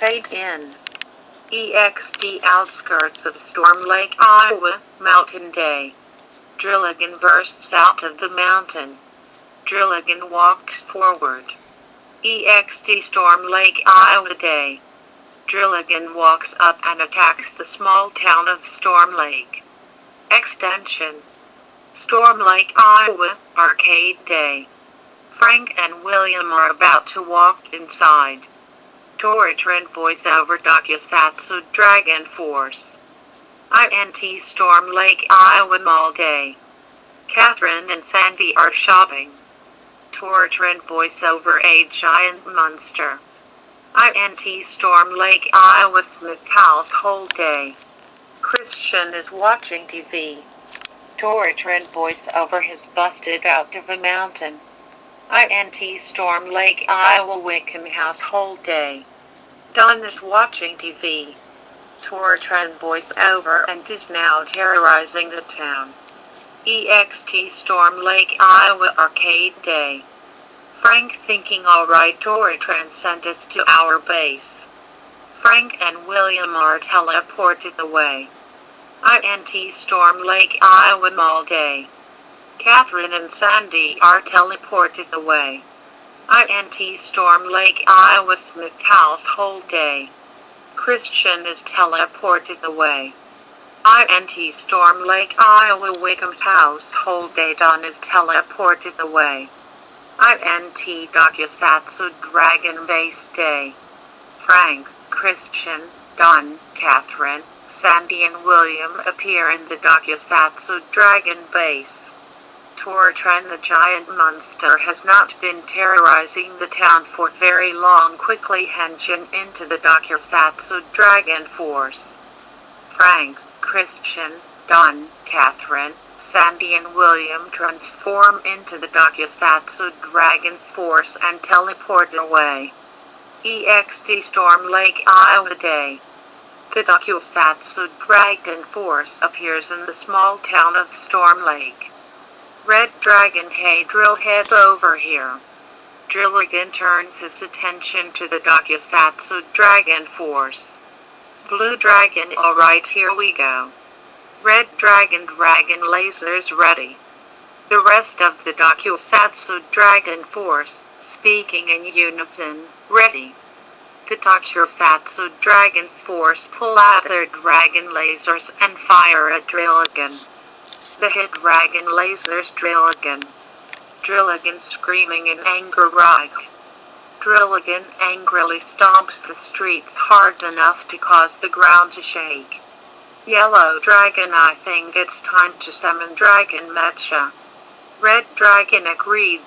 Fade in. EXD outskirts of Storm Lake, Iowa, Mountain Day. Drilligan bursts out of the mountain. Drilligan walks forward. EXD Storm Lake, Iowa Day. Drilligan walks up and attacks the small town of Storm Lake. Extension. Storm Lake, Iowa, Arcade Day. Frank and William are about to walk inside. Tori Trent voiceover tokusatsu Dragon Force. INT Storm Lake, Iowa Mall Day. Catherine and Sandy are shopping. Tori Trent voiceover A Giant Monster. INT Storm Lake, Iowa Smith Household Day. Christian is watching TV. Tori Trent voiceover has busted out of a mountain. INT Storm Lake, Iowa Wickham Household Day. Don is watching TV. Tori Trent voiceover and is now terrorizing the town. EXT Storm Lake, Iowa Arcade Day. Frank thinking alright, Tori Trent sent us to our base. Frank and William are teleported away. INT Storm Lake, Iowa Mall Day. Catherine and Sandy are teleported away. INT Storm Lake, Iowa Smith Household Day. Christian is teleported away. INT Storm Lake, Iowa Wickham Household Day. Don is teleported away. INT Tokusatsu Dragon Base Day. Frank, Christian, Don, Catherine, Sandy and William appear in the Tokusatsu Dragon Base. Tori Trent the Giant Monster has not been terrorizing the town for very long. Quickly henshin into the Tokusatsu Dragon Force. Frank, Christian, Don, Catherine, Sandy and William transform into the Tokusatsu Dragon Force and teleport away. EXD Storm Lake, Iowa Day. The Tokusatsu Dragon Force appears in the small town of Storm Lake. Red Dragon, hey Drillhead over here. Drilligan turns his attention to the Tokusatsu Dragon Force. Blue Dragon, alright, here we go. Red Dragon lasers ready. The rest of the Tokusatsu Dragon Force, speaking in unison, ready. The Tokusatsu Dragon Force pull out their dragon lasers and fire at Drilligan. The hit dragon lasers Drilligan. Drilligan screaming in anger right. Drilligan angrily stomps the streets hard enough to cause the ground to shake. Yellow Dragon, I think it's time to summon Dragon Mecha. Red Dragon agreed.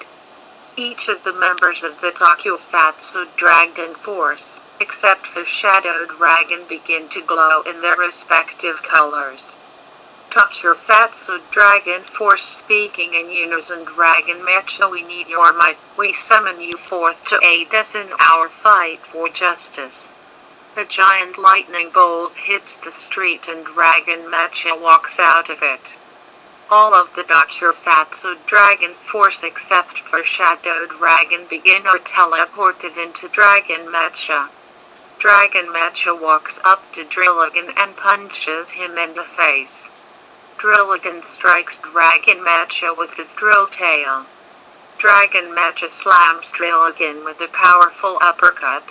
Each of the members of the Tokusatsu Dragon Force, except the Shadow Dragon, begin to glow in their respective colors. Tokusatsu Dragon Force speaking in unison, Dragon Mecha, we need your might. We summon you forth to aid us in our fight for justice. A giant lightning bolt hits the street and Dragon Mecha walks out of it. All of the Tokusatsu Dragon Force except for Shadow Dragon begin or teleported into Dragon Mecha. Dragon Mecha walks up to Drilligan and punches him in the face. Drilligan strikes Dragon Mecha with his drill tail. Dragon Mecha slams Drilligan with a powerful uppercut.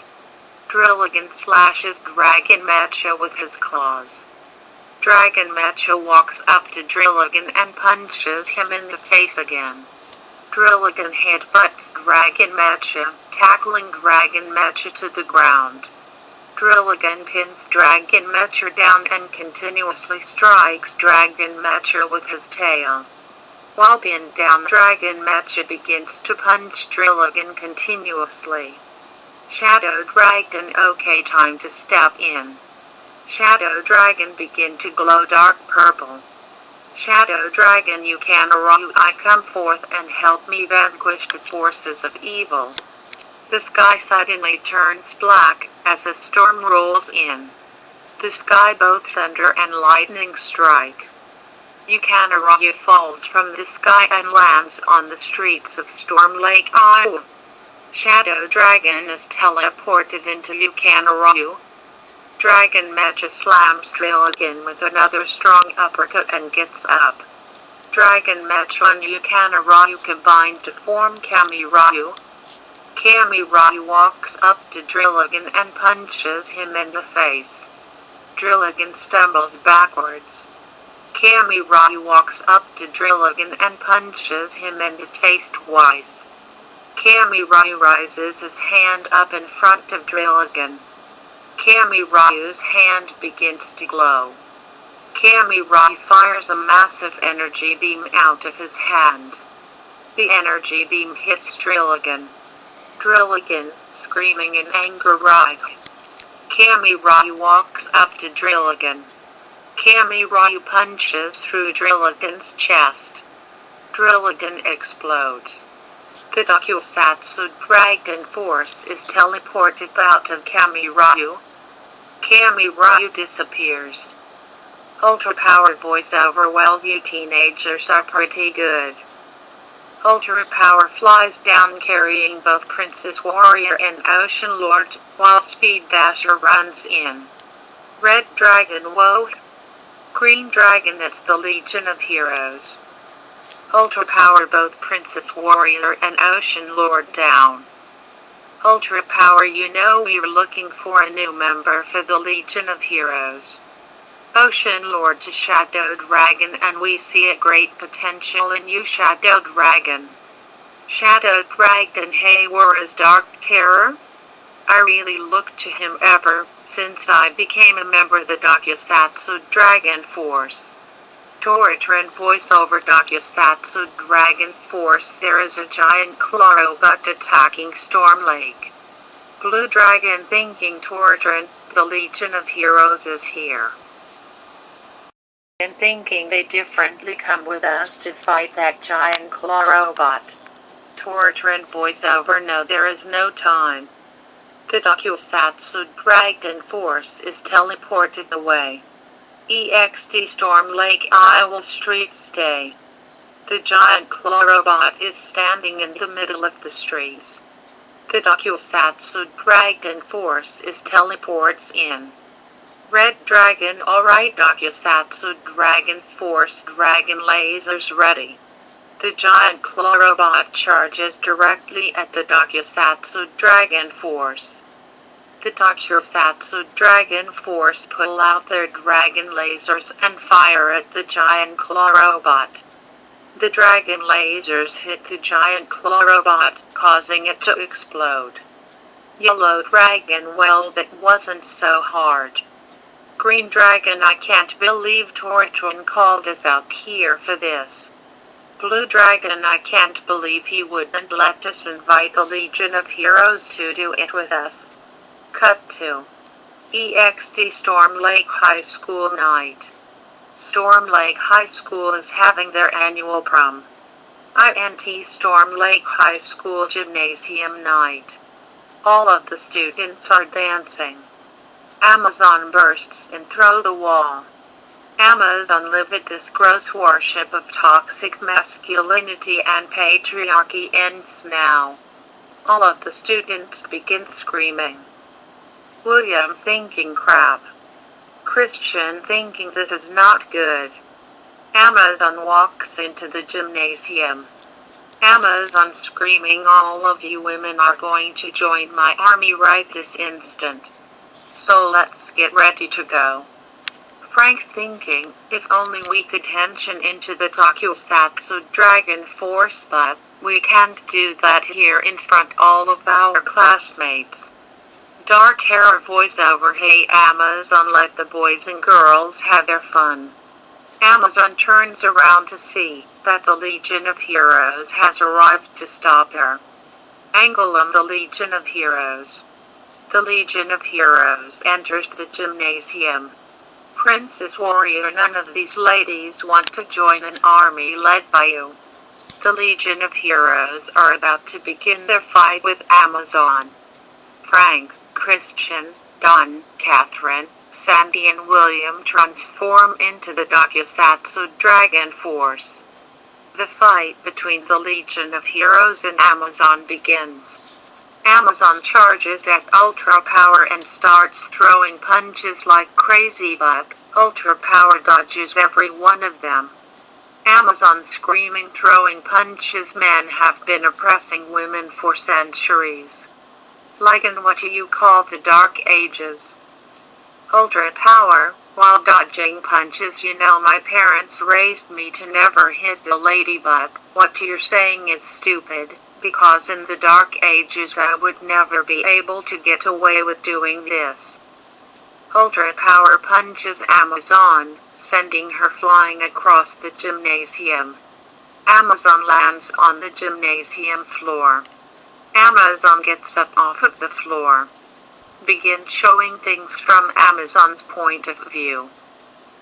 Drilligan slashes Dragon Mecha with his claws. Dragon Mecha walks up to Drilligan and punches him in the face again. Drilligan headbutts Dragon Mecha, tackling Dragon Mecha to the ground. Drilligan pins Dragon Mecha down and continuously strikes Dragon Mecha with his tail. While pinned down, Dragon Mecha begins to punch Drilligan continuously. Shadow Dragon, okay, time to step in. Shadow Dragon begin to glow dark purple. Shadow Dragon, you can arise, I come forth and help me vanquish the forces of evil. The sky suddenly turns black as a storm rolls in. The sky both thunder and lightning strike. Yukanarayu falls from the sky and lands on the streets of Storm Lake, Iowa. Shadow Dragon is teleported into Yukanarayu. Dragon Mecha slams Dragon with another strong uppercut and gets up. Dragon Mecha and Yukanarayu combine to form Kamirayu. Kamirayu walks up to Dragon and punches him in the face. Dragon stumbles backwards. Kamirayu walks up to Dragon and punches him in the face twice. Kamirayu raises his hand up in front of Dragon. Kamirayu's hand begins to glow. Kamirayu fires a massive energy beam out of his hand. The energy beam hits Dragon. Dragon, screaming in anger, writhes. Kamirayu walks up to Dragon. Kamirayu punches through Dragon's chest. Dragon explodes. The tokusatsu Dragon Force is teleported out of Kamirayu. Kamirayu disappears. Ultra-powered voiceover. Well, you teenagers are pretty good. Ultra Power flies down carrying both Princess Warrior and Ocean Lord, while Speed Dasher runs in. Red Dragon, whoa. Green Dragon, it's the Legion of Heroes. Ultra Power both Princess Warrior and Ocean Lord down. Ultra Power, you know we're looking for a new member for the Legion of Heroes. Ocean Lord to Shadow Dragon, and we see a great potential in you, Shadow Dragon. Shadow Dragon, hey, where is Dark Terror? I really looked to him ever since I became a member of the tokusatsu Dragon Force. Torture and voiceover. Tokusatsu Dragon Force. There is a giant claw robot attacking Storm Lake. Blue Dragon thinking Torture, the Legion of Heroes is here. And thinking they differently come with us to fight that giant claw robot. Torture and voiceover. No, there is no time. The tokusatsu Dragon Force is teleported away. EXT Storm Lake, Iowa streets stay. The giant claw robot is standing in the middle of the streets. The tokusatsu Dragon Force is teleports in. Red Dragon, alright, tokusatsu Dragon Force, Dragon lasers ready. The giant claw robot charges directly at the tokusatsu Dragon Force. The tokusatsu Dragon Force pull out their dragon lasers and fire at the giant claw robot. The dragon lasers hit the giant claw robot, causing it to explode. Yellow Dragon, well, that wasn't so hard. Green Dragon, I can't believe Tortron called us out here for this. Blue Dragon, I can't believe he wouldn't let us invite the Legion of Heroes to do it with us. Cut to EXT Storm Lake High School night. Storm Lake High School is having their annual prom. INT Storm Lake High School gymnasium night. All of the students are dancing. Amazon bursts and throw the wall. Amazon livid. This gross worship of toxic masculinity and patriarchy ends now. All of the students begin screaming. William thinking crap. Christian thinking this is not good. Amazon walks into the gymnasium. Amazon screaming, all of you women are going to join my army right this instant. So let's get ready to go. Frank thinking, if only we could henching into the tokusatsu Dragon Force, but we can't do that here in front all of our classmates. Dark Terror voiceover, hey Amazon, let the boys and girls have their fun. Amazon turns around to see that the Legion of Heroes has arrived to stop her. Angle on the Legion of Heroes. The Legion of Heroes enters the gymnasium. Princess Warrior, none of these ladies want to join an army led by you. The Legion of Heroes are about to begin their fight with Amazon. Frank, Christian, Don, Catherine, Sandy and William transform into the tokusatsu Dragon Force. The fight between the Legion of Heroes and Amazon begins. Amazon charges at ultra power and starts throwing punches like crazy, but ultra power dodges every one of them. Amazon screaming, throwing punches. Men have been oppressing women for centuries. Like in what you call the Dark Ages. Ultra power, while dodging punches. You know, my parents raised me to never hit a lady, but what you're saying is stupid, because in the Dark Ages I would never be able to get away with doing this. Ultra power punches Amazon, sending her flying across the gymnasium. Amazon lands on the gymnasium floor. Amazon gets up off of the floor. Begin showing things from Amazon's point of view.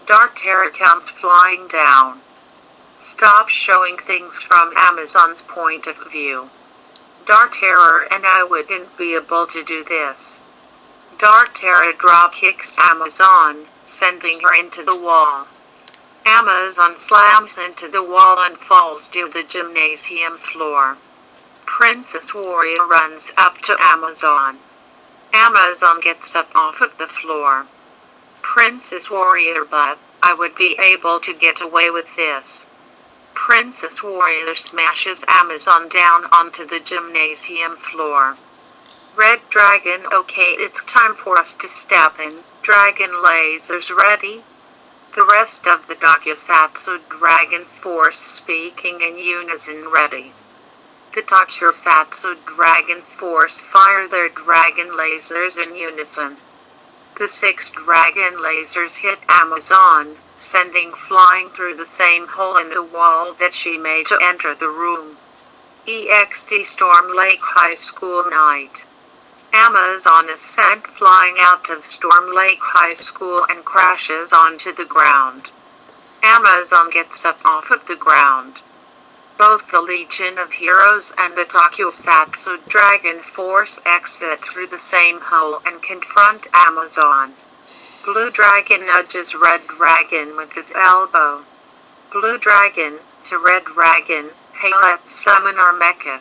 Dark Terror comes flying down. Stop showing things from Amazon's point of view. Dark Terror and I wouldn't be able to do this. Dark Terror drop kicks Amazon, sending her into the wall. Amazon slams into the wall and falls to the gymnasium floor. Princess Warrior runs up to Amazon. Amazon gets up off of the floor. Princess Warrior, but I would be able to get away with this. Princess Warrior smashes Amazon down onto the gymnasium floor. Red Dragon, okay, it's time for us to step in. Dragon lasers ready? The rest of the tokusatsu Dragon Force speaking in unison ready. The tokusatsu Dragon Force fire their dragon lasers in unison. The 6 dragon lasers hit Amazon, sending flying through the same hole in the wall that she made to enter the room. EXT Storm Lake High School night. Amazon is sent flying out of Storm Lake High School and crashes onto the ground. Amazon gets up off of the ground. Both the Legion of Heroes and the tokusatsu Dragon Force exit through the same hole and confront Amazon. Blue Dragon nudges Red Dragon with his elbow. Blue Dragon, to Red Dragon, hey, let's summon our mechas.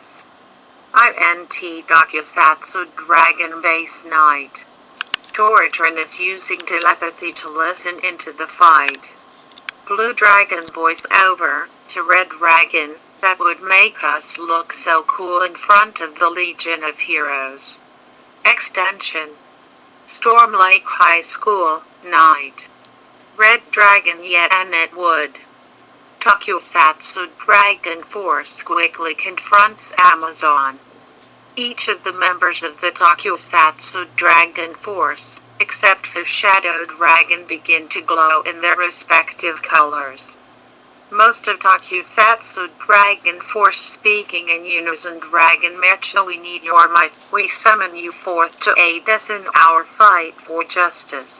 INT tokusatsu Dragon Base Night. Toritron is using telepathy to listen into the fight. Blue Dragon voice over, to Red Dragon, that would make us look so cool in front of the Legion of Heroes. Extension. Storm Lake High School, night. Red Dragon, yet and it would. Tokusatsu Dragon Force quickly confronts Amazon. Each of the members of the Tokusatsu Dragon Force, except the Shadow Dragon, begin to glow in their respective colors. Most of Tokusatsu Dragon Force speaking in unison. Dragon Mecha, we need your might. We summon you forth to aid us in our fight for justice.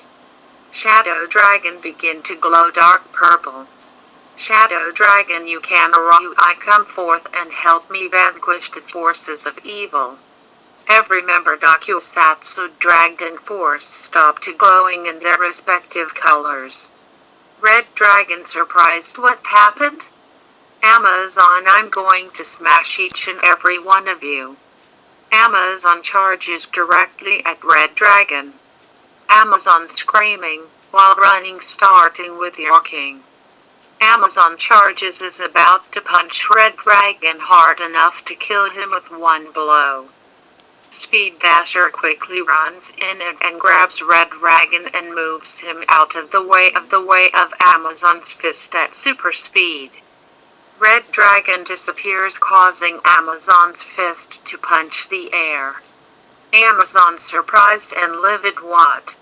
Shadow Dragon begin to glow dark purple. Shadow Dragon, you can arise. I come forth and help me vanquish the forces of evil. Every member Tokusatsu Dragon Force stop to glowing in their respective colors. Red Dragon surprised, what happened? Amazon, I'm going to smash each and every one of you. Amazon charges directly at Red Dragon. Amazon screaming, while running, starting with your king. Amazon charges is about to punch Red Dragon hard enough to kill him with one blow. Speed Dasher quickly runs in and grabs Red Dragon and moves him out of the way of Amazon's fist at super speed. Red Dragon disappears, causing Amazon's fist to punch the air. Amazon surprised and livid. What?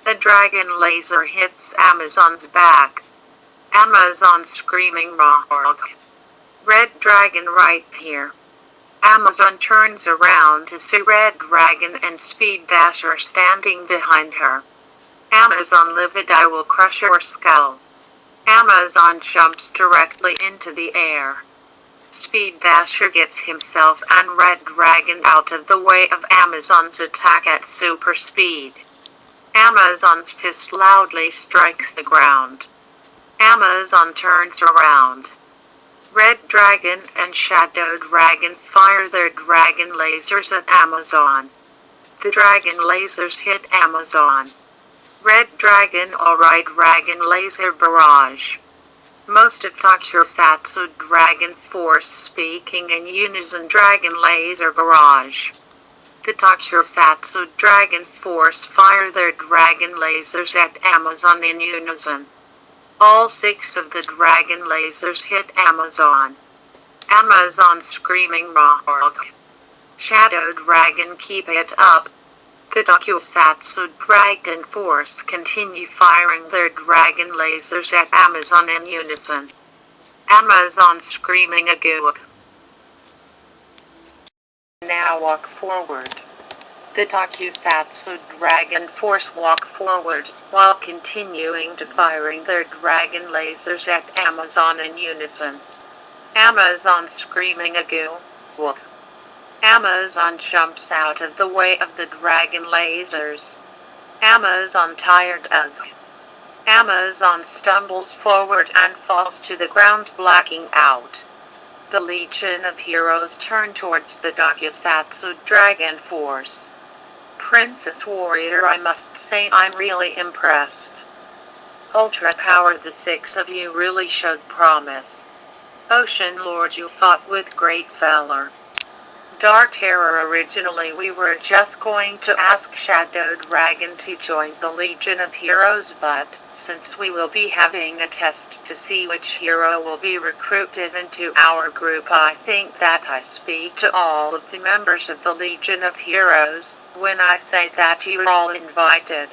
The dragon laser hits Amazon's back. Amazon screaming, "Rock!" Red Dragon right here. Amazon turns around to see Red Dragon and Speed Dasher standing behind her. Amazon livid, I will crush your skull. Amazon jumps directly into the air. Speed Dasher gets himself and Red Dragon out of the way of Amazon's attack at super speed. Amazon's fist loudly strikes the ground. Amazon turns around. Red Dragon and Shadow Dragon fire their dragon lasers at Amazon. The dragon lasers hit Amazon. Red Dragon alright dragon laser barrage. Most of tokusatsu dragon force speaking in unison dragon laser barrage. The tokusatsu dragon force fire their dragon lasers at Amazon in unison. All 6 of the dragon lasers hit Amazon. Amazon screaming rock. Shadow Dragon keep it up. The tokusatsu dragon force continue firing their dragon lasers at Amazon in unison. Amazon screaming a goop. Now walk forward. The tokusatsu dragon force walk forward while continuing to firing their dragon lasers at Amazon in unison. Amazon screaming a goop. Amazon jumps out of the way of the dragon lasers. Amazon tired of. Amazon stumbles forward and falls to the ground blacking out. The Legion of Heroes turn towards the tokusatsu dragon force. Princess Warrior, I must say I'm really impressed. Ultra Power, the 6 of you really showed promise. Ocean Lord, you fought with great valor. Dark Terror, originally we were just going to ask Shadow Dragon to join the Legion of Heroes, but since we will be having a test to see which hero will be recruited into our group, I think that I speak to all of the members of the Legion of Heroes when I say that you're all invited.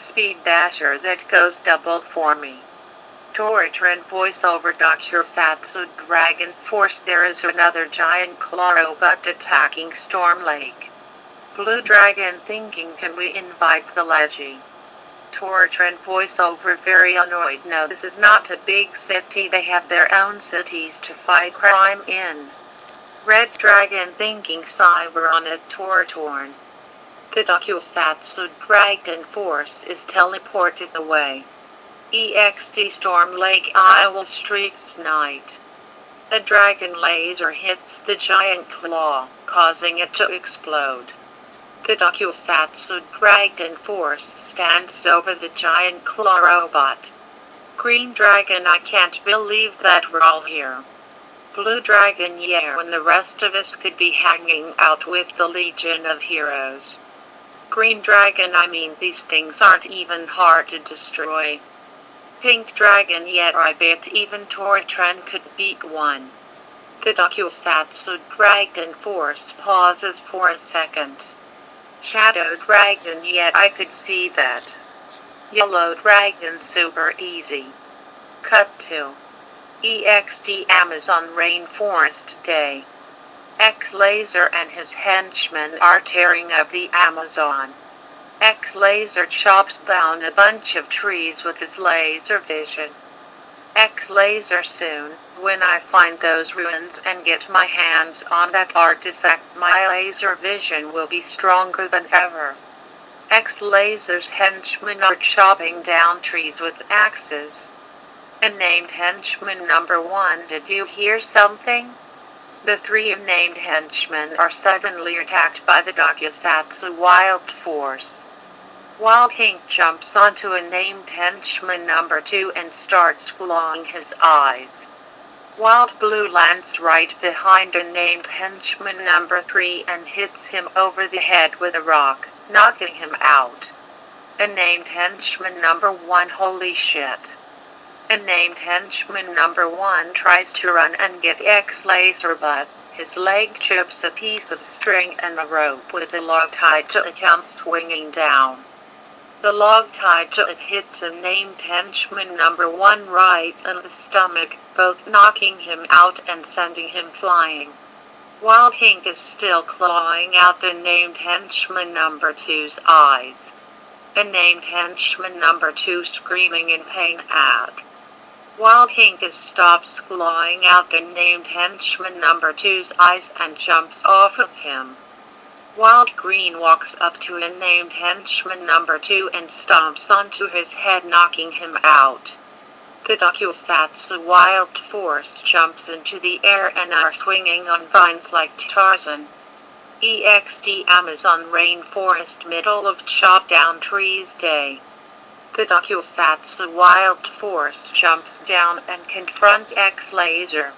Speed Dasher, that goes double for me. Toritran voiceover tokusatsu dragon force, there is another giant claw robot attacking Storm Lake. Blue Dragon thinking, can we invite the Legi? Toritran voiceover very annoyed, no, this is not a big city, they have their own cities to fight crime in. Red Dragon thinking, cyber on it, Tortorn. The tokusatsu dragon force is teleported away. EXT Storm Lake, Iowa Streets Night. A dragon laser hits the giant claw, causing it to explode. The tokusatsu dragon force stands over the giant claw robot. Green Dragon, I can't believe that we're all here. Blue Dragon, yeah, when the rest of us could be hanging out with the Legion of Heroes. Green Dragon, I mean, these things aren't even hard to destroy. Pink Dragon, yet I bet even Toritran could beat one. The tokusatsu dragon force pauses for a second. Shadow Dragon, yet I could see that. Yellow Dragon, super easy. Cut to EXT Amazon Rainforest Day. X-Laser and his henchmen are tearing up the Amazon. X-Laser chops down a bunch of trees with his laser vision. X-Laser, soon, when I find those ruins and get my hands on that artifact, my laser vision will be stronger than ever. X-Laser's henchmen are chopping down trees with axes. Unnamed henchman number 1, did you hear something? The 3 unnamed henchmen are suddenly attacked by the tokusatsu wild force. Wild Pink jumps onto a named henchman number 2 and starts clawing his eyes. Wild Blue lands right behind a named henchman number 3 and hits him over the head with a rock, knocking him out. A named henchman number 1, holy shit. A named henchman number 1 tries to run and get X-Laser, but his leg chips a piece of string and a rope with a log tied to it comes swinging down. The log tied to it hits a named henchman number 1 right in the stomach, both knocking him out and sending him flying. While Pink is still clawing out the named henchman number 2's eyes. A named henchman number 2 screaming in pain at. While Pink stops clawing out the named henchman number 2's eyes and jumps off of him. Wild Green walks up to a named henchman number 2 and stomps onto his head, knocking him out. The The tokusatsu wild force jumps into the air and are swinging on vines like Tarzan. EXT Amazon rainforest middle of chopped down trees day. The tokusatsu wild force jumps down and confronts X-Laser.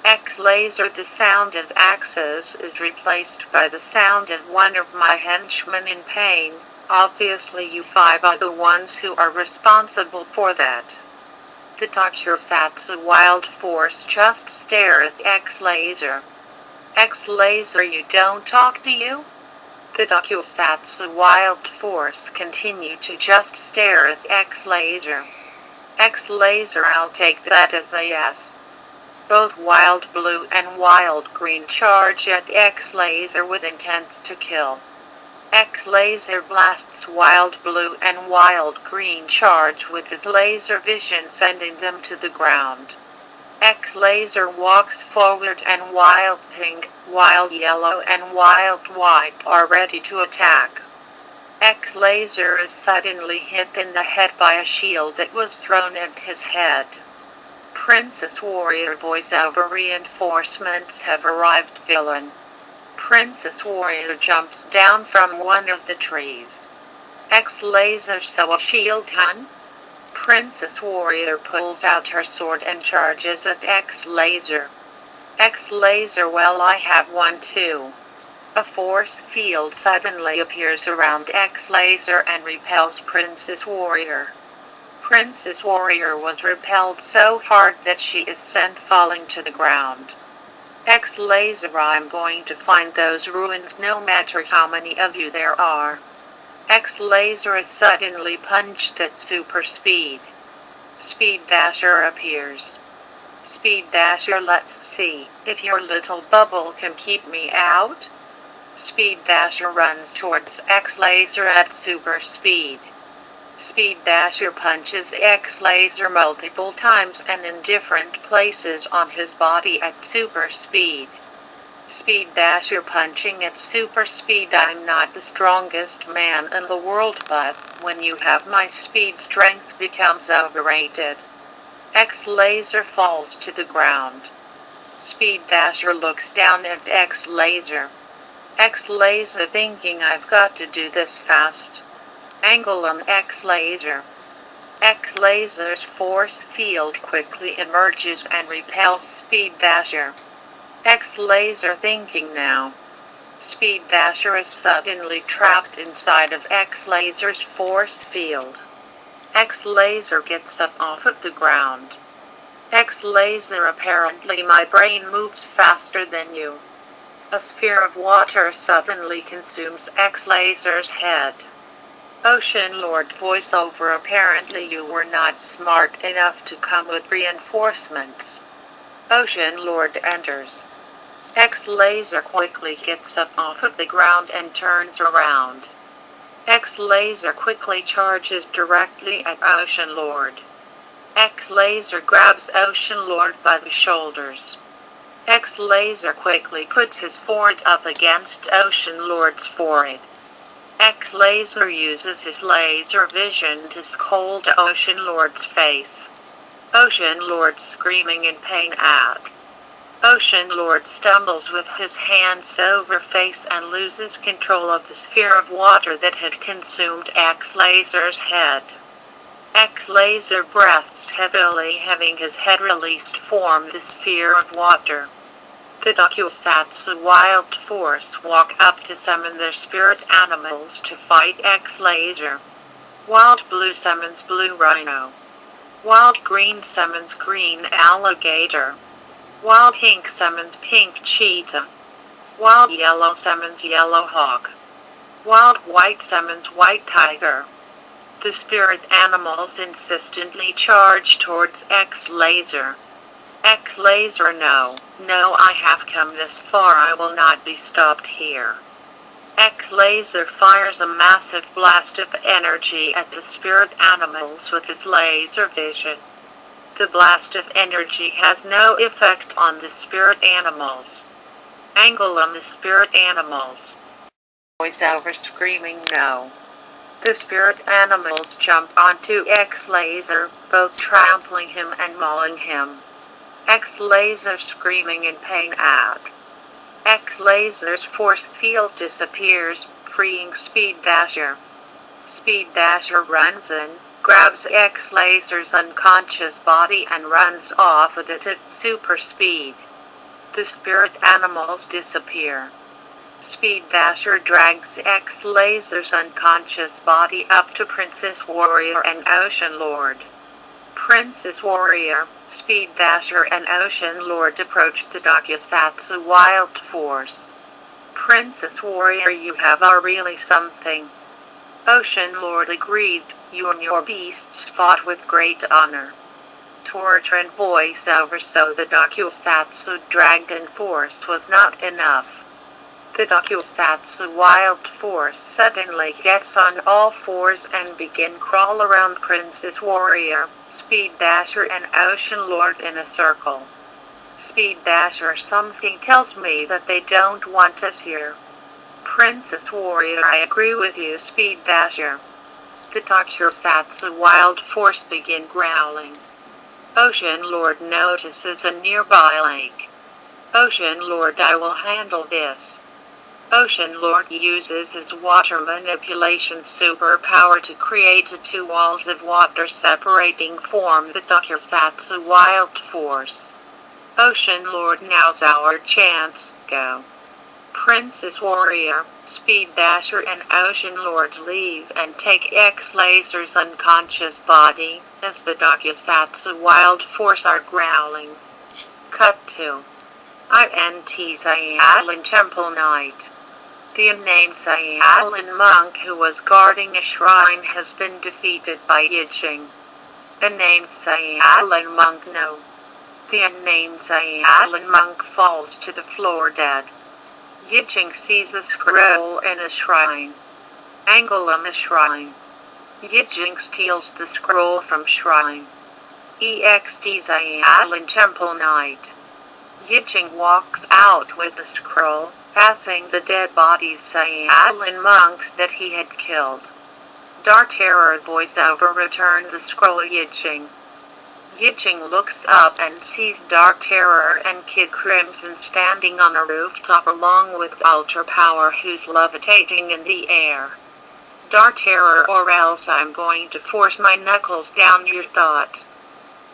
X-Laser, the sound of axes is replaced by the sound of one of my henchmen in pain. Obviously you five are the ones who are responsible for that. The tokusatsu wild force just stare at X-Laser. X-Laser, you don't talk, do you? The tokusatsu wild force continue to just stare at X-Laser. X-Laser, I'll take that as a yes. Both Wild Blue and Wild Green charge at X-Laser with intent to kill. X-Laser blasts Wild Blue and Wild Green charge with his laser vision, sending them to the ground. X-Laser walks forward and Wild Pink, Wild Yellow and Wild White are ready to attack. X-Laser is suddenly hit in the head by a shield that was thrown at his head. Princess Warrior voiceover reinforcements have arrived. Villain. Princess Warrior jumps down from one of the trees. X-Laser, so a shield, hun? Princess Warrior pulls out her sword and charges at X-Laser. X-Laser, well, I have one too. A force field suddenly appears around X-Laser and repels Princess Warrior. Princess Warrior was repelled so hard that she is sent falling to the ground. X-Laser, I'm going to find those ruins no matter how many of you there are. X-Laser is suddenly punched at super speed. Speed Dasher appears. Speed Dasher, let's see if your little bubble can keep me out. Speed Dasher runs towards X-Laser at super speed. Speed Dasher punches X-Laser multiple times and in different places on his body at super speed. Speed Dasher punching at super speed. I'm not the strongest man in the world, but when you have my speed, strength becomes overrated. X-Laser falls to the ground. Speed Dasher looks down at X-Laser. X-Laser thinking, I've got to do this fast. Angle on X-Laser. X-Laser's force field quickly emerges and repels Speed Dasher. X-Laser thinking now. Speed Dasher is suddenly trapped inside of X-Laser's force field. X-Laser gets up off of the ground. X-Laser, apparently my brain moves faster than you. A sphere of water suddenly consumes X-Laser's head. Ocean Lord voiceover, apparently you were not smart enough to come with reinforcements. Ocean Lord enters. X-Laser quickly gets up off of the ground and turns around. X-Laser quickly charges directly at Ocean Lord. X-Laser grabs Ocean Lord by the shoulders. X-Laser quickly puts his forehead up against Ocean Lord's forehead. X-Laser uses his laser vision to scold Ocean Lord's face. Ocean Lord screaming in pain at. Ocean Lord stumbles with his hands over face and loses control of the sphere of water that had consumed X-Laser's head. X-Laser breathes heavily, having his head released from the sphere of water. The tokusatsu wild force walk up to summon their spirit animals to fight X-Laser. Wild Blue summons Blue Rhino. Wild Green summons Green Alligator. Wild Pink summons Pink Cheetah. Wild Yellow summons Yellow Hawk. Wild White summons White Tiger. The spirit animals insistently charge towards X-Laser. X-Laser, no, I have come this far, I will not be stopped here. X-Laser fires a massive blast of energy at the spirit animals with his laser vision. The blast of energy has no effect on the spirit animals. Angle on the spirit animals. Voiceover screaming no. The spirit animals jump onto X-Laser, both trampling him and mauling him. X-Laser screaming in pain at. X-Laser's force field disappears, freeing Speed Dasher. Speed Dasher runs in, grabs X-Laser's unconscious body and runs off with it at super speed. The spirit animals disappear. Speed Dasher drags X-Laser's unconscious body up to Princess Warrior and Ocean Lord. Princess Warrior, Speed Dasher and Ocean Lord approach the tokusatsu wild force. Princess Warrior, you have really something. Ocean Lord agreed, you and your beasts fought with great honor. Torture and voiceover, so the tokusatsu dragon force was not enough. The tokusatsu wild force suddenly gets on all fours and begin crawl around Princess Warrior, Speed Dasher and Ocean Lord in a circle. Speed Dasher, something tells me that they don't want us here. Princess Warrior, I agree with you, Speed Dasher. The tokusatsu wild force begin growling. Ocean Lord notices a nearby lake. Ocean Lord, I will handle this. Ocean Lord uses his water manipulation superpower to create two walls of water separating from the tokusatsu wild force. Ocean Lord, now's our chance, go. Princess Warrior, Speed Dasher and Ocean Lord leave and take X-Laser's unconscious body, as the tokusatsu wild force are growling. Cut to INT Island Temple Night. The unnamed Island monk who was guarding a shrine has been defeated by Yijing. Unnamed Island monk, no. The unnamed Island monk falls to the floor dead. Yijing sees a scroll in a shrine. Angle on the shrine. Yijing steals the scroll from shrine. EXT's Island Temple Night. Yijing walks out with the scroll, passing the dead bodies Island monks that he had killed. Dark Terror voiceover returned the scroll Yijing. Yijing looks up and sees Dark Terror and Kid Crimson standing on a rooftop along with Ultra Power, who's levitating in the air. Dark Terror, or else I'm going to force my knuckles down your throat.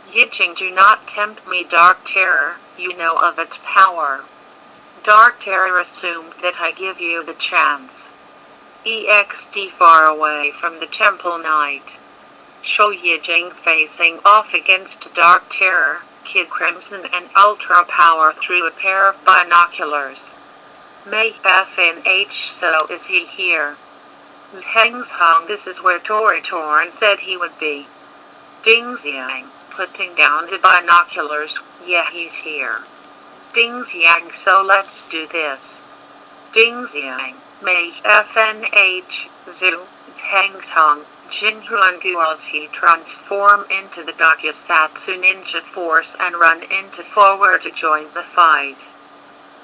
Yijing, do not tempt me, Dark Terror, you know of its power. Dark Terror assumed that I give you the chance. EXT far away from the Temple Night. Show Yijing facing off against Dark Terror, Kid Crimson and Ultra Power through a pair of binoculars. May FNH, so is he here? Hang's Hong, this is where Toritorn said he would be. Ding Xiang, putting down the binoculars, yeah, he's here. Ding Xiang, so let's do this. Ding Xiang, May FNH, Zhu, Hang's Hong, Jinhuan as he transform into the tokusatsu ninja force and run into forward to join the fight.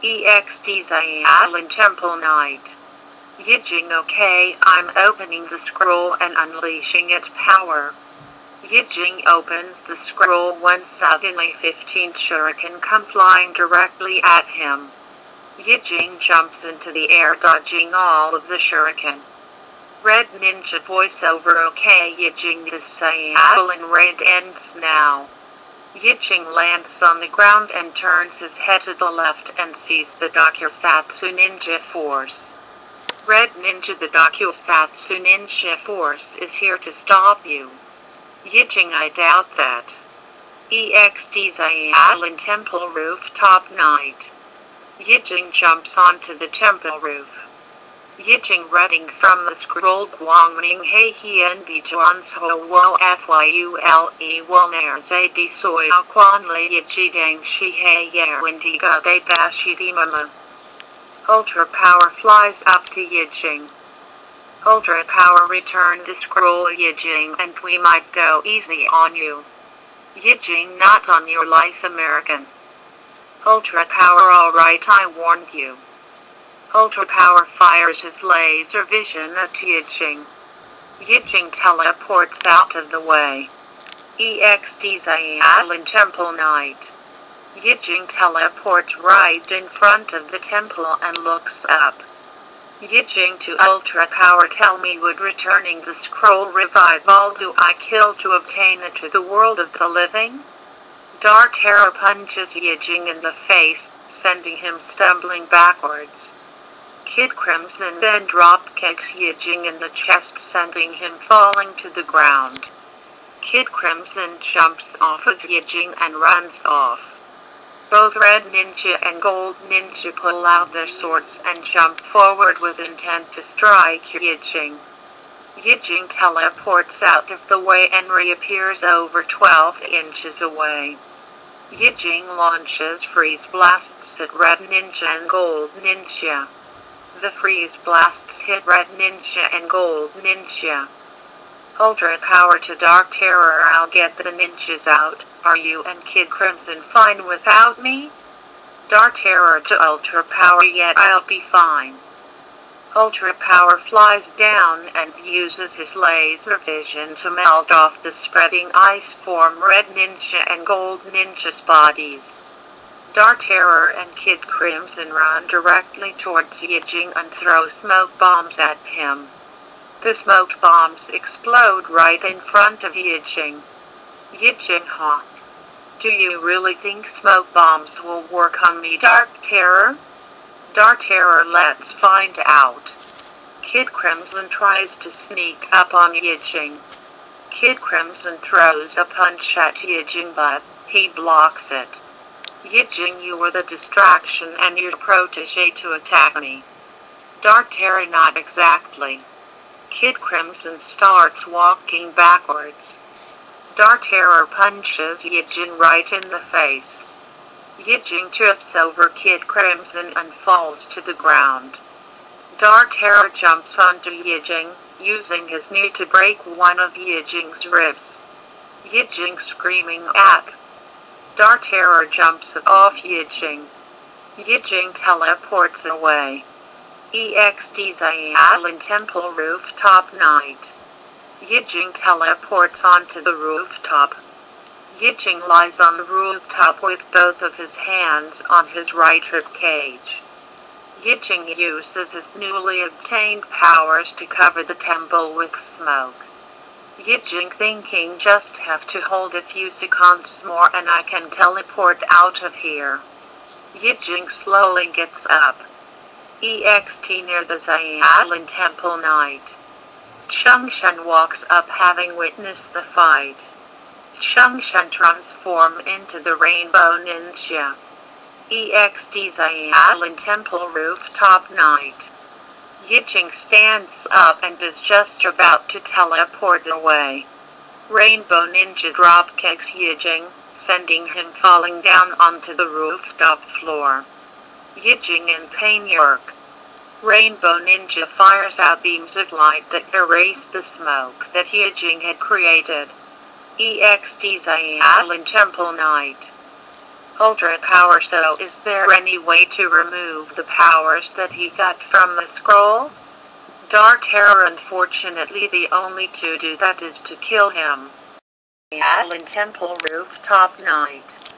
EXT's Island Temple Night. Yijing, okay, I'm opening the scroll and unleashing its power. Yijing opens the scroll when suddenly 15 shuriken come flying directly at him. Yijing jumps into the air, dodging all of the shuriken. Red Ninja voiceover, okay Yijing, this Island raid ends now. Yijing lands on the ground and turns his head to the left and sees the tokusatsu ninja force. Red Ninja, the tokusatsu ninja force is here to stop you. Yijing, I doubt that. EXT's Island Temple Rooftop Night. Yijing jumps onto the temple roof. Yijing running from the scroll Guangming Hei Hien Bi Juans Ho Wo Fyule Wo Ner Zai Di Soi Quan Le Yi Dang Shi Hei Yer Wendiga De Dashi Di Mama. Ultra Power flies up to Yijing. Ultra Power, return the scroll Yijing, and we might go easy on you. Yijing, not on your life, American. Ultra Power, alright, I warned you. Ultra Power fires his laser vision at Yijing. Yijing teleports out of the way. EXT's Island Temple Night. Yijing teleports right in front of the temple and looks up. Yijing to ultra power, tell me, would returning the scroll revive all do I kill to obtain it to the world of the living? Dark Terror punches Yijing in the face, sending him stumbling backwards. Kid Crimson then drop kicks Yijing in the chest, sending him falling to the ground. Kid Crimson jumps off of Yijing and runs off. Both Red Ninja and Gold Ninja pull out their swords and jump forward with intent to strike Yijing. Yijing teleports out of the way and reappears over 12 inches away. Yijing launches freeze blasts at Red Ninja and Gold Ninja. The freeze blasts hit Red Ninja and Gold Ninja. Ultra power to Dark Terror, I'll get the ninjas out. Are you and Kid Crimson fine without me? Dark Terror to Ultra power, yet I'll be fine. Ultra power flies down and uses his laser vision to melt off the spreading ice form Red Ninja and Gold Ninja's bodies. Dark Terror and Kid Crimson run directly towards Yijing and throw smoke bombs at him. The smoke bombs explode right in front of Yijing. Yijing, huh? Do you really think smoke bombs will work on me, Dark Terror? Dark Terror, let's find out. Kid Crimson tries to sneak up on Yijing. Kid Crimson throws a punch at Yijing, but he blocks it. Yijing, you were the distraction and your protege to attack me. Dark Terror, not exactly. Kid Crimson starts walking backwards. Dark Terror punches Yijing right in the face. Yijing trips over Kid Crimson and falls to the ground. Dark Terror jumps onto Yijing, using his knee to break one of Yijing's ribs. Yijing screaming at. Dark Terror jumps off Yijing. Yijing teleports away. EXT's Island Temple Rooftop Night. Yijing teleports onto the rooftop. Yijing lies on the rooftop with both of his hands on his right rib cage. Yijing uses his newly obtained powers to cover the temple with smoke. Yijing thinking, just have to hold a few seconds more and I can teleport out of here. Yijing slowly gets up. EXT near the Island Temple Night. Chungshan walks up having witnessed the fight. Chungshan transforms into the Rainbow Ninja. EXT's Island Temple Rooftop Night. Yijing stands up and is just about to teleport away. Rainbow Ninja drop kicks Yijing, sending him falling down onto the rooftop floor. Yijing in pain yerk. Rainbow Ninja fires out beams of light that erase the smoke that Yijing had created. EXT's Island Temple Night. Ultra power, so is there any way to remove the powers that he got from the scroll? Dark Terror, unfortunately the only to do that is to kill him. Island Temple Rooftop Night.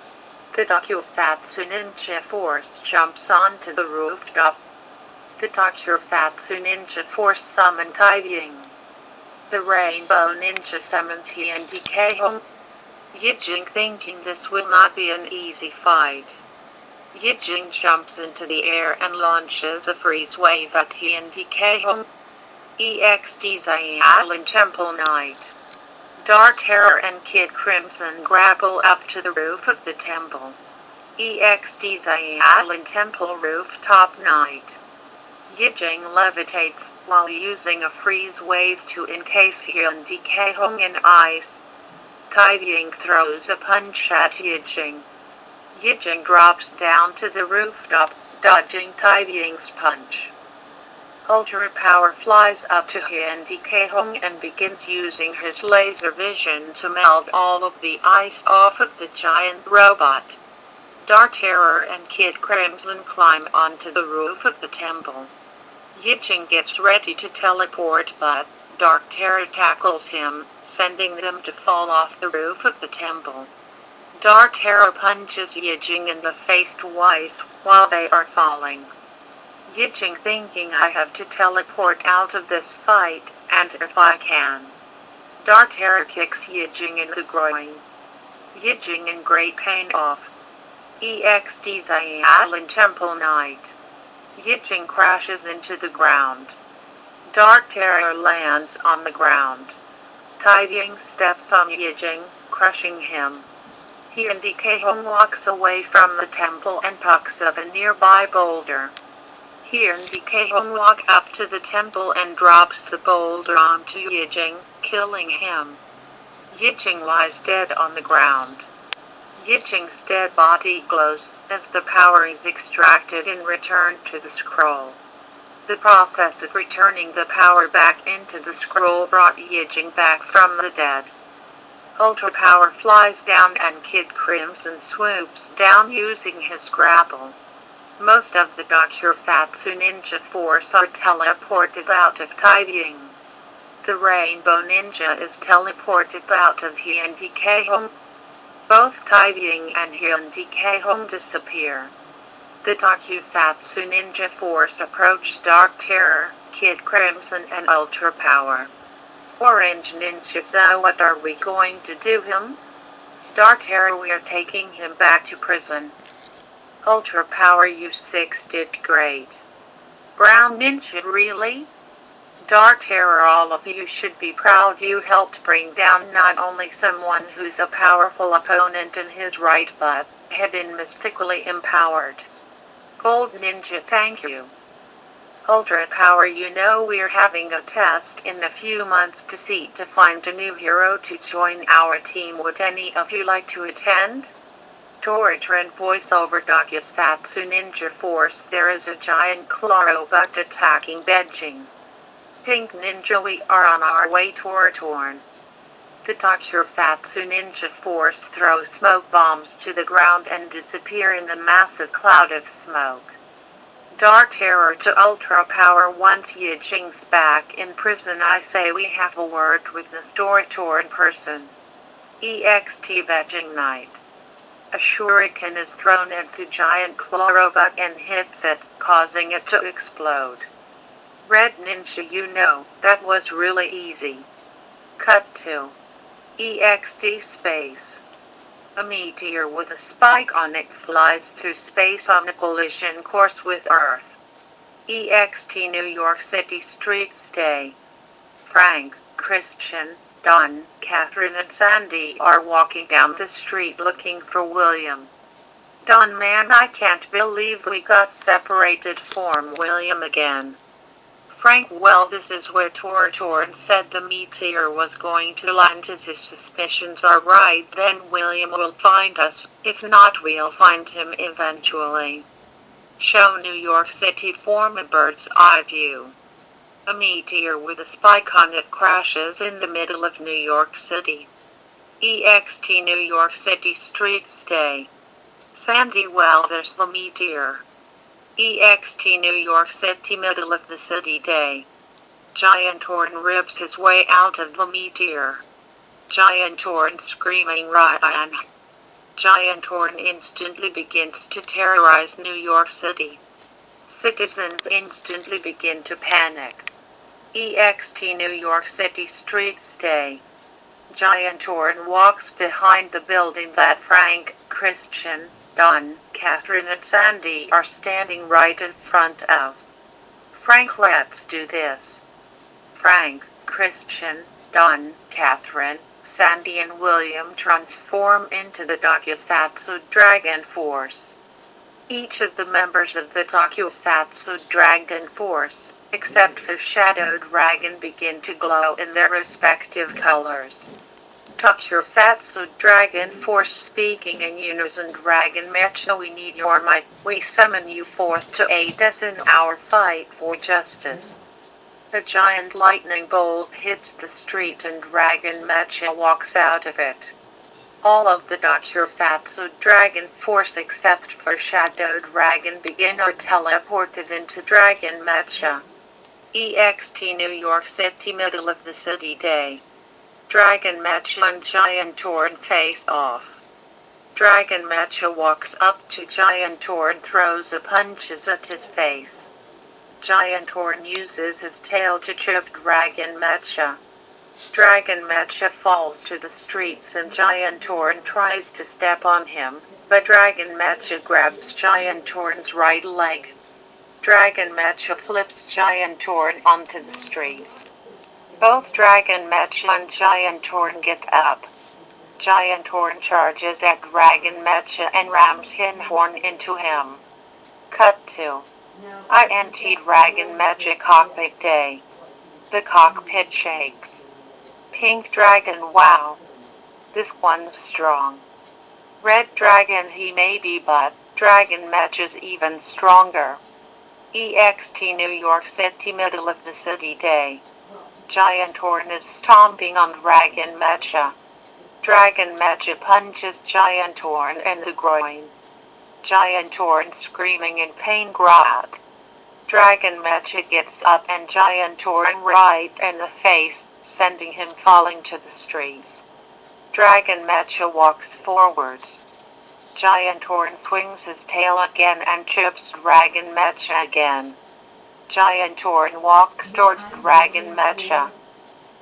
The tokusatsu ninja force jumps onto the rooftop. The tokusatsu ninja force summons Yijing. The Rainbow Ninja summons Toho. Yijing thinking this will not be an easy fight. Yijing jumps into the air and launches a freeze wave at Toho. EXT's Island Temple Night. Dark Terror and Kid Crimson grapple up to the roof of the temple. EXT's Island Temple Rooftop Night. Yijing levitates while using a freeze wave to encase Toho in ice. Yijing throws a punch at Yijing. Yijing drops down to the rooftop, dodging Yijing's punch. Ultra power flies up to Toho and begins using his laser vision to melt all of the ice off of the giant robot. Dark Terror and Kid Crimson climb onto the roof of the temple. Yijing gets ready to teleport, but Dark Terror tackles him, sending them to fall off the roof of the temple. Dark Terror punches Yijing in the face twice while they are falling. Yijing thinking I have to teleport out of this fight, and if I can. Dark Terror kicks Yijing in the groin. Yijing in great pain off. EXT Zai Island Temple Night. Yijing crashes into the ground. Dark Terror lands on the ground. Taiying steps on Yijing, crushing him. He and Hong walks away from the temple and pucks up a nearby boulder. He and Hong walk up to the temple and drops the boulder onto Yijing, killing him. Yijing lies dead on the ground. Yijing's dead body glows as the power is extracted and returned to the scroll. The process of returning the power back into the scroll brought Yijing back from the dead. Ultra Power flies down and Kid Crimson swoops down using his grapple. Most of the tokusatsu ninja force are teleported out of Taiying. The Rainbow Ninja is teleported out of he and Hong. Both Taiying and he and Hong disappear. The tokusatsu ninja force approach Dark Terror, Kid Crimson and Ultra Power. Orange Ninja, so what are we going to do him? Dark Terror, we are taking him back to prison. Ultra Power, you 6 did great. Brown Ninja, really? Dark Terror, all of you should be proud you helped bring down not only someone who's a powerful opponent in his right but had been mystically empowered. Gold Ninja, thank you. Ultra Power, you know we're having a test in a few months to find a new hero to join our team. Would any of you like to attend? Torture and voiceover tokusatsu ninja force, there is a giant claw robot attacking Beijing. Pink Ninja, we are on our way toward Torn. The tokusatsu ninja force throws smoke bombs to the ground and disappear in the massive cloud of smoke. Dark Terror to Ultra Power, once Yijing's back in prison I say we have a word with the Storytor in person. EXT Beijing Night. A shuriken is thrown at the giant claw robot and hits it, causing it to explode. Red Ninja, you know, that was really easy. Cut to EXT Space. A meteor with a spike on it flies through space on a collision course with Earth. EXT New York City Streets Day. Frank, Christian, Don, Catherine and Sandy are walking down the street looking for William. Don, man, I can't believe we got separated from William again. Frank, well, this is where Tortorn said the meteor was going to land. As his suspicions are right, then William will find us. If not, we'll find him eventually. Show New York City from a bird's eye view. A meteor with a spike on it crashes in the middle of New York City. EXT New York City Streets Day. Sandy, well, there's the meteor. EXT New York City middle of the city day. Giant Horn rips his way out of the meteor. Giant Horn screaming Ryan. Giant Horn instantly begins to terrorize New York City. Citizens instantly begin to panic. EXT New York City Streets Day. Giant Horn walks behind the building that Frank, Christian, Don, Catherine and Sandy are standing right in front of. Frank, let's do this. Frank, Christian, Don, Catherine, Sandy and William transform into the tokusatsu Dragon Force. Each of the members of the tokusatsu Dragon Force, except for Shadow Dragon, begin to glow in their respective colors. Tokusatsu Dragon Force speaking in unison. Dragon Mecha, we need your might. We summon you forth to aid us in our fight for justice. A giant lightning bolt hits the street and Dragon Mecha walks out of it. All of the tokusatsu Dragon Force except for Shadow Dragon begin or teleported into Dragon Mecha. EXT New York City, middle of the city day. Dragon Mecha and Giant Torn face off. Dragon Mecha walks up to Giant Torn, throws a punches at his face. Giant Torn uses his tail to trip Dragon Mecha. Dragon Mecha falls to the streets and Giant Torn tries to step on him, but Dragon Mecha grabs Giant Torn's right leg. Dragon Mecha flips Giant Torn onto the streets. Both Dragon Mecha and Giant Torn get up. Giant Torn charges at Dragon Mecha and rams his horn into him. Cut to INT Dragon Mecha cockpit day. The cockpit shakes. Pink Dragon, wow. This one's strong. Red Dragon, he may be, but Dragon Mecha's even stronger. EXT New York City, middle of the city day. Giant Torn is stomping on Dragon Mecha. Dragon Mecha punches Giant Torn in the groin. Giant Torn screaming in pain growled. Dragon Mecha gets up and Giant Torn right in the face, sending him falling to the streets. Dragon Mecha walks forwards. Giant Torn swings his tail again and trips Dragon Mecha again. Giant Torn walks towards Dragon Mecha.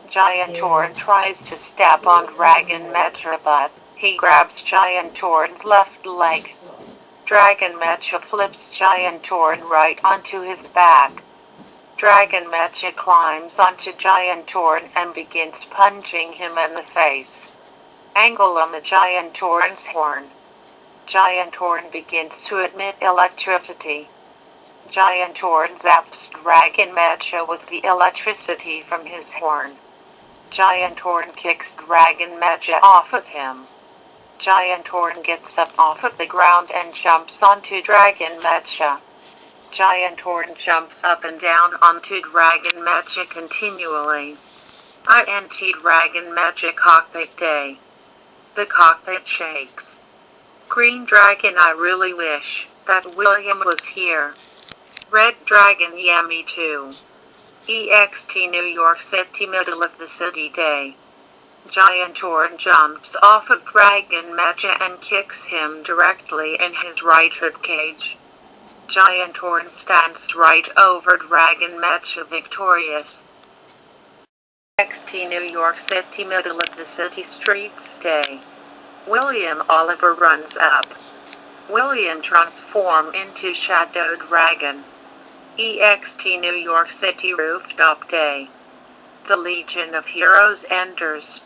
Giant Torn tries to step on Dragon Mecha, but he grabs Giant Torn's left leg. Dragon Mecha flips Giant Torn right onto his back. Dragon Mecha climbs onto Giant Torn and begins punching him in the face. Angle on the Giant Torn's horn. Giant Torn begins to emit electricity. Giant Torn zaps Dragon Mecha with the electricity from his horn. Giant Torn kicks Dragon Mecha off of him. Giant Torn gets up off of the ground and jumps onto Dragon Mecha. Giant Torn jumps up and down onto Dragon Mecha continually. INT Dragon Mecha cockpit day. The cockpit shakes. Green Dragon, I really wish that William was here. Red Dragon, yeah, me too. EXT New York City, middle of the city day. Giant Torn jumps off of Dragon Mecha and kicks him directly in his right ribcage. Giant Torn stands right over Dragon Mecha victorious. EXT New York City, middle of the city streets day. William Oliver runs up. William transforms into Shadow Dragon. EXT New York City rooftop day. The Legion of Heroes enters.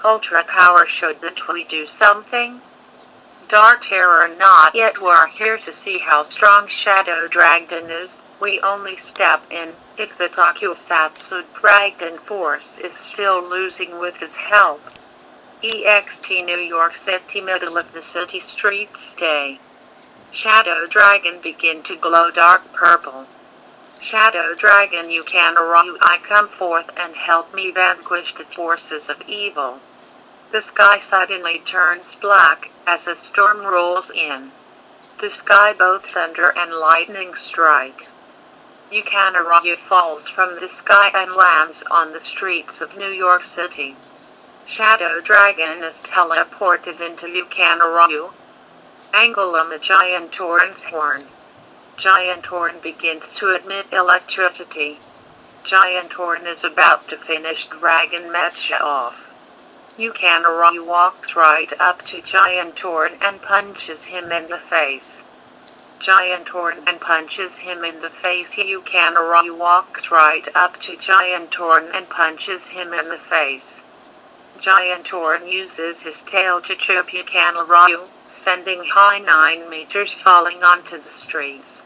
Ultra power, shouldn't we do something? Dark Terror, not yet. We're here to see how strong Shadow Dragon is. We only step in if the tokusatsu Dragon Force is still losing with his help. EXT New York City, middle of the city streets day. Shadow Dragon begin to glow dark purple. Shadow Dragon, you can arise, I come forth and help me vanquish the forces of evil. The sky suddenly turns black as a storm rolls in. The sky, both thunder and lightning strike. Yukanarayu falls from the sky and lands on the streets of New York City. Shadow Dragon is teleported into Yukanarayu. Angle on the Giant Torn's horn. Giant Torn begins to emit electricity. Giant Torn is about to finish Dragon Mecha off. Yukanarayu walks right up to Giant Torn and punches him in the face. Giant Torn and punches him in the face. Yukanarayu walks right up to Giant Torn and punches him in the face. Giant Torn uses his tail to trip Yukanarayu, sending high 9 meters falling onto the streets.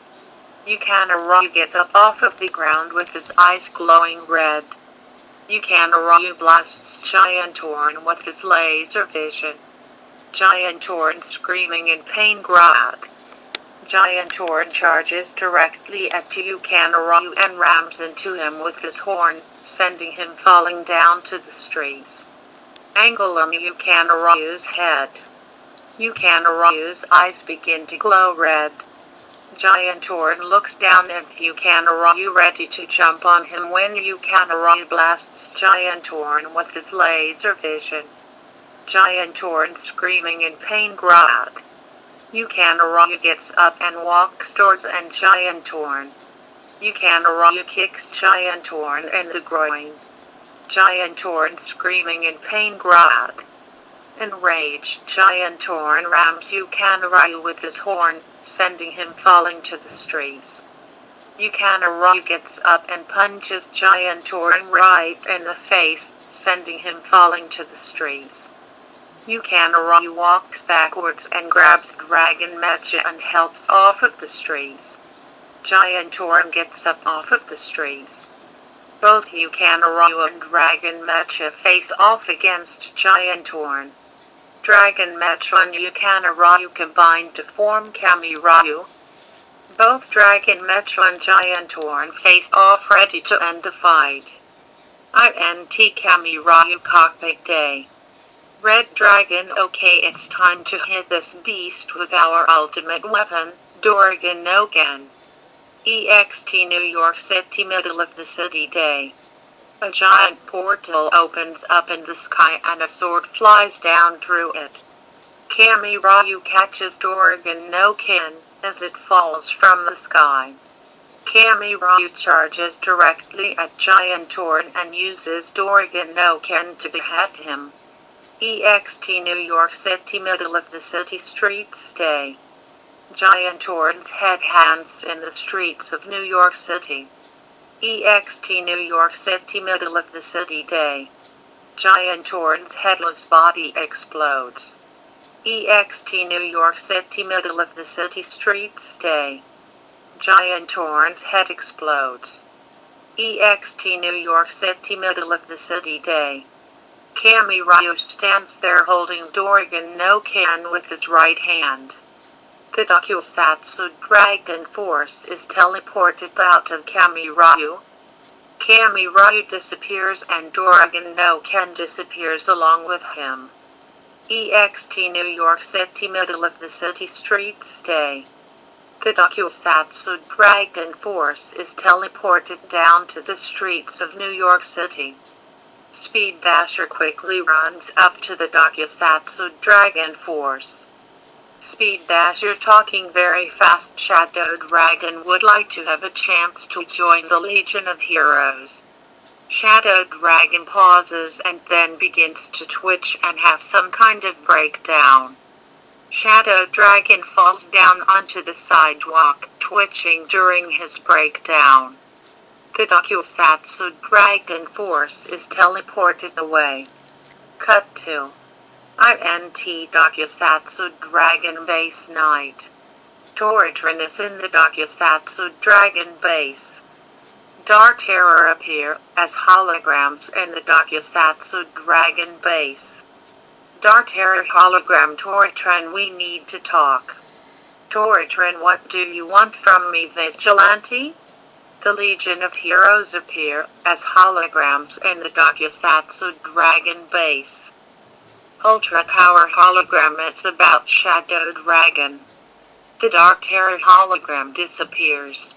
Yukanarayu gets up off of the ground with his eyes glowing red. Yukanarayu blasts Giant Torn with his laser vision. Giant Torn, screaming in pain, growled. Giant Torn charges directly at Yukanarayu and rams into him with his horn, sending him falling down to the streets. Angle on Yukanarayu's head. Yukanarayu's eyes begin to glow red. Giantorn looks down at Yukanarayu ready to jump on him when Yukanarayu blasts Giantorn with his laser vision. Giantorn screaming in pain growled. Yukanarayu gets up and walks towards and Giantorn. Yukanarayu kicks Giantorn in the groin. Giantorn screaming in pain growled. Enraged, Giantorn rams Yukanarayu with his horn, sending him falling to the streets. Yukanarayu gets up and punches Giantorn right in the face, sending him falling to the streets. Yukanarayu walks backwards and grabs Dragon Mecha and helps off of the streets. Giantorn gets up off of the streets. Both Yukanarayu and Dragon Mecha face off against Giantorn. Dragon Mecha and Yukanarayu combine to form Kamirayu. Both Dragon Mecha and Giantorn face off ready to end the fight. INT Kamirayu Cockpit Day. Red Dragon, okay, it's time to hit this beast with our ultimate weapon, Dorgan Nogan. EXT New York City, middle of the city day. A giant portal opens up in the sky and a sword flies down through it. Kamirayu catches Dorgan Nogan as it falls from the sky. Kamirayu charges directly at Giantorn and uses Dorgan Nogan to behead him. EXT New York City, middle of the city streets day. Giantorn's head hangs in the streets of New York City. EXT New York City, middle of the city day. Giantorn's headless body explodes. EXT New York City, middle of the city streets day. Giantorn's head explodes. EXT New York City, middle of the city day. Kamirayu stands there holding Dorgan Nogan with his right hand. The tokusatsu dragon force is teleported out of Kamirayu. Kamirayu disappears and Dorgan Nogan disappears along with him. EXT New York City, middle of the city streets day. The tokusatsu dragon force is teleported down to the streets of New York City. Speed Dasher quickly runs up to the tokusatsu dragon force. Speed Dasher talking very fast. Shadow Dragon would like to have a chance to join the Legion of Heroes. Shadow Dragon pauses and then begins to twitch and have some kind of breakdown. Shadow Dragon falls down onto the sidewalk, twitching during his breakdown. The tokusatsu dragon force is teleported away. Cut to INT tokusatsu dragon base night. Toritron is in the tokusatsu dragon base. Dark Terror appear as holograms in the tokusatsu dragon base. Dark Terror hologram Toritron, we need to talk. Toritron, what do you want from me, Vigilante? The Legion of Heroes appear as holograms in the tokusatsu dragon base. Ultra Power hologram, it's about Shadow Dragon. The Dark Terror hologram disappears.